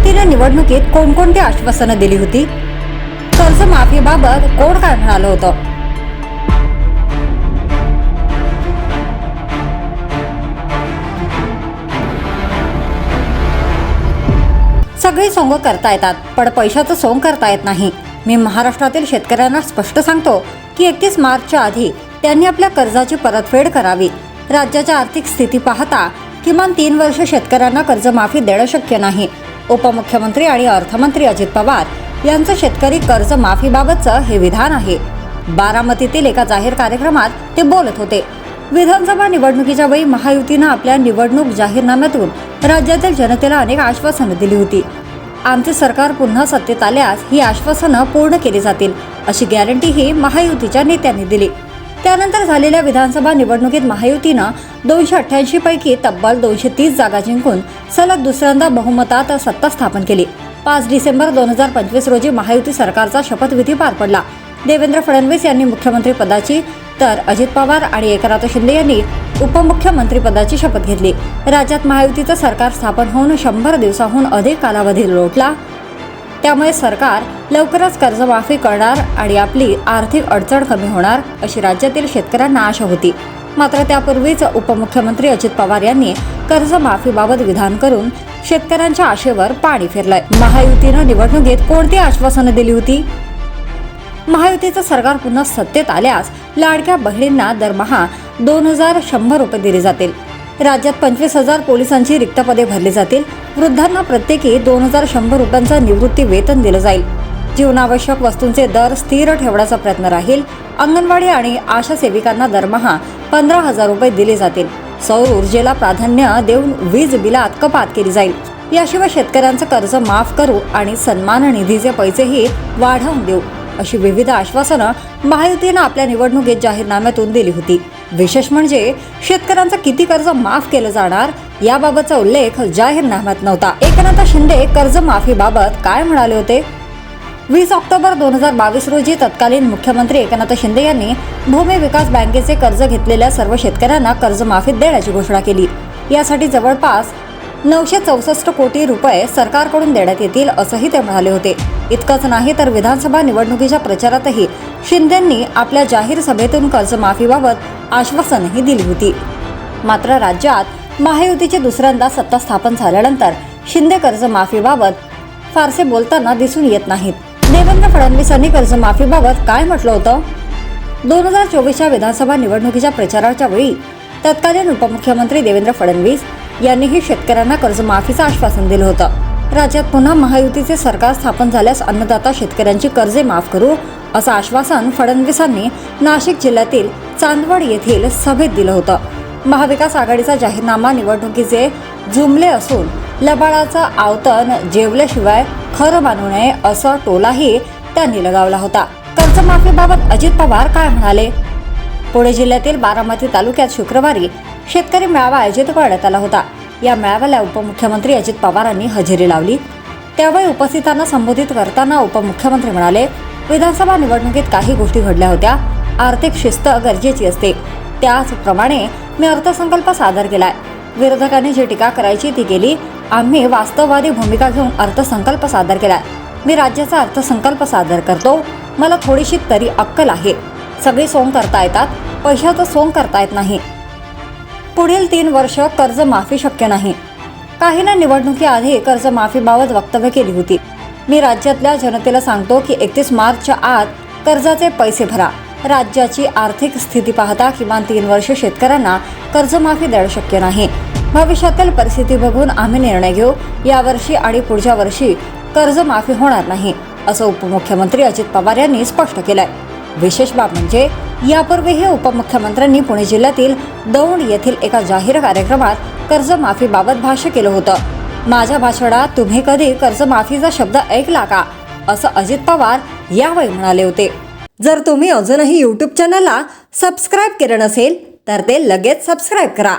महायुतीने निवडणुकीत कोणकोणती आश्वासनं दिली होती? कर्जमाफीबाबत कोण काय म्हणालं होतं? सगळी सोंग करता येतात, पण पैशाचं सोंग करता येत नाही. मी महाराष्ट्रातील शेतकऱ्यांना स्पष्ट सांगतो की 31 मार्चच्या आधी त्यांनी आपल्या कर्जाची परतफेड करावी. राज्याच्या आर्थिक स्थिती पाहता किमान 3 वर्ष शेतकऱ्यांना कर्जमाफी देणं शक्य नाही. उपमुख्यमंत्री आणि अर्थमंत्री अजित पवार यांचं शेतकरी कर्जमाफीबाबतचं हे विधान आहे. बारामतीतील एका जाहीर कार्यक्रमात ते बोलत होते. विधानसभा निवडणुकीच्या वेळी महायुतीनं आपल्या निवडणूक जाहीरनाम्यातून राज्यातील जनतेला अनेक आश्वासनं दिली होती. आमचे सरकार पुन्हा सत्तेत आल्यास ही आश्वासनं पूर्ण केली जातील अशी गॅरंटीही महायुतीच्या नेत्यांनी दिली. त्यानंतर झालेल्या विधानसभा निवडणुकीत महायुतीनं 288 पैकी तब्बल 230 जागा जिंकून सलग दुसऱ्यांदा बहुमतात सत्ता स्थापन केली. 5 डिसेंबर 2025 रोजी महायुती सरकारचा शपथविधी पार पडला. देवेंद्र फडणवीस यांनी मुख्यमंत्री पदाची तर अजित पवार आणि एकनाथ शिंदे यांनी उपमुख्यमंत्री पदाची शपथ घेतली. राज्यात महायुतीचं सरकार स्थापन होऊन 100 दिवसाहून अधिक कालावधी लोटला. त्यामुळे सरकार लवकरच कर्जमाफी करणार आणि आपली आर्थिक अडचण कमी होणार अशी राज्यातील शेतकऱ्यांना आशा होती. मात्र त्यापूर्वीच उपमुख्यमंत्री अजित पवार यांनी कर्जमाफीबाबत विधान करून शेतकऱ्यांच्या आशेवर पाणी फिरलंय. महायुतीनं निवडणुकीत कोणती आश्वासनं दिली होती? महायुतीचं सरकार पुन्हा सत्तेत आल्यास लाडक्या बहिणींना दरमहा 2100 रुपये दिले जातील. राज्यात 25,000 पोलिसांची रिक्त पदे भरली जातील. वृद्धांना प्रत्येकी 2100 रुपयांचं निवृत्ती वेतन दिलं जाईल. जीवनावश्यक वस्तूंचे दर स्थिर ठेवण्याचा प्रयत्न राहील. अंगणवाडी आणि आशा सेविकांना दरमहा 15,000 रुपये दिले जातील. सौर ऊर्जेला प्राधान्य देऊन वीज बिलात कपात केली जाईल. याशिवाय शेतकऱ्यांचं कर्ज माफ करू आणि सन्मान निधीचे पैसेही वाढवून देऊ अशी विविध आश्वासनं महायुतीनं आपल्या निवडणुकीत जाहीरनाम्यातून दिली होती. विशेष म्हणजे शेतकऱ्यांचं किती कर्ज माफ केलं जाणार याबाबतचा उल्लेख जाहीरनाम्यात नव्हता. एकनाथ शिंदे कर्जमाफीबाबत काय म्हणाले होते? 20 ऑक्टोबर 2022 रोजी तत्कालीन मुख्यमंत्री एकनाथ शिंदे यांनी भूमी विकास बँकेचे कर्ज घेतलेल्या सर्व शेतकऱ्यांना कर्जमाफी देण्याची घोषणा केली. यासाठी जवळपास 964 कोटी रुपये सरकारकडून देण्यात येतील असंही ते म्हणाले होते. इतकंच नाही तर विधानसभा निवडणुकीच्या प्रचारातही शिंदेंनी आपल्या जाहीर सभेतून कर्जमाफीबाबत आश्वासनही दिली होती. मात्र राज्यात महायुतीची दुसऱ्यांदा सत्ता स्थापन झाल्यानंतर शिंदे कर्जमाफीबाबत फारसे बोलताना दिसून येत नाहीत. देवेंद्र फडणवीसांनी कर्जमाफीबाबत काय म्हटलं होतं? 2024च्या विधानसभा निवडणुकीच्या प्रचाराच्या वेळी तत्कालीन उपमुख्यमंत्री देवेंद्र फडणवीस यांनीही शेतकऱ्यांना कर्जमाफीचं आश्वासन दिलं होतं. राज्यात पुन्हा महायुतीचे सरकार स्थापन झाल्यास अन्नदाता शेतकऱ्यांची कर्जे माफ करू असं आश्वासन फडणवीसांनी नाशिक जिल्ह्यातील चांदवड येथील सभेत दिलं होतं. महाविकास आघाडीचा जाहीरनामा निवडणुकीचे जुमले असून लबाडाचं आवतन जेवल्याशिवाय खरं मानू नये असा टोलाही त्यांनी लगावला होता. कर्जमाफीबाबत अजित पवार काय म्हणाले? पुणे जिल्ह्यातील बारामती तालुक्यात शुक्रवारी शेतकरी मेळावा आयोजित करण्यात आला होता. या मेळाव्याला उपमुख्यमंत्री अजित पवारांनी हजेरी लावली. त्यावेळी उपस्थितांना संबोधित करताना उपमुख्यमंत्री म्हणाले, विधानसभा निवडणुकीत काही गोष्टी घडल्या होत्या. आर्थिक शिस्त गरजेची असते. त्याचप्रमाणे मी अर्थसंकल्प सादर केलाय. विरोधकांनी जी टीका करायची ती केली. आम्ही वास्तववादी भूमिका घेऊन अर्थसंकल्प सादर केलाय. मी राज्याचा अर्थसंकल्प सादर करतो. मला थोडीशी तरी अक्कल आहे. सगळी सोंग करता येतात, पैशाचं सोंग करता येत नाही. पुढील 3 वर्ष कर्जमाफी शक्य नाही. काहींना निवडणुकीआधी कर्जमाफीबाबत वक्तव्य केली होती. मी राज्यातल्या जनतेला सांगतो की 31 मार्चच्या आत कर्जाचे पैसे भरा. राज्याची आर्थिक स्थिती पाहता किमान 3 वर्ष शेतकऱ्यांना कर्जमाफी देणं शक्य नाही. भविष्यातील परिस्थिती बघून आम्ही निर्णय घेऊ. यावर्षी आणि पुढच्या वर्षी कर्जमाफी होणार नाही असं उपमुख्यमंत्री अजित पवार यांनी स्पष्ट केलंय. विशेष बाब म्हणजे यापूर्वीही उपमुख्यमंत्र्यांनी पुणे जिल्ह्यातील दौंड येथील एका जाहीर कार्यक्रमात कर्जमाफीबाबत भाष्य केलं होतं. माझ्या भाषणात तुम्ही कधी कर्जमाफीचा शब्द ऐकला का असं अजित पवार यावेळी म्हणाले होते. जर तुम्ही अजूनही YouTube चॅनलला सबस्क्राईब केलं नसेल तर ते लगेच सबस्क्राईब करा.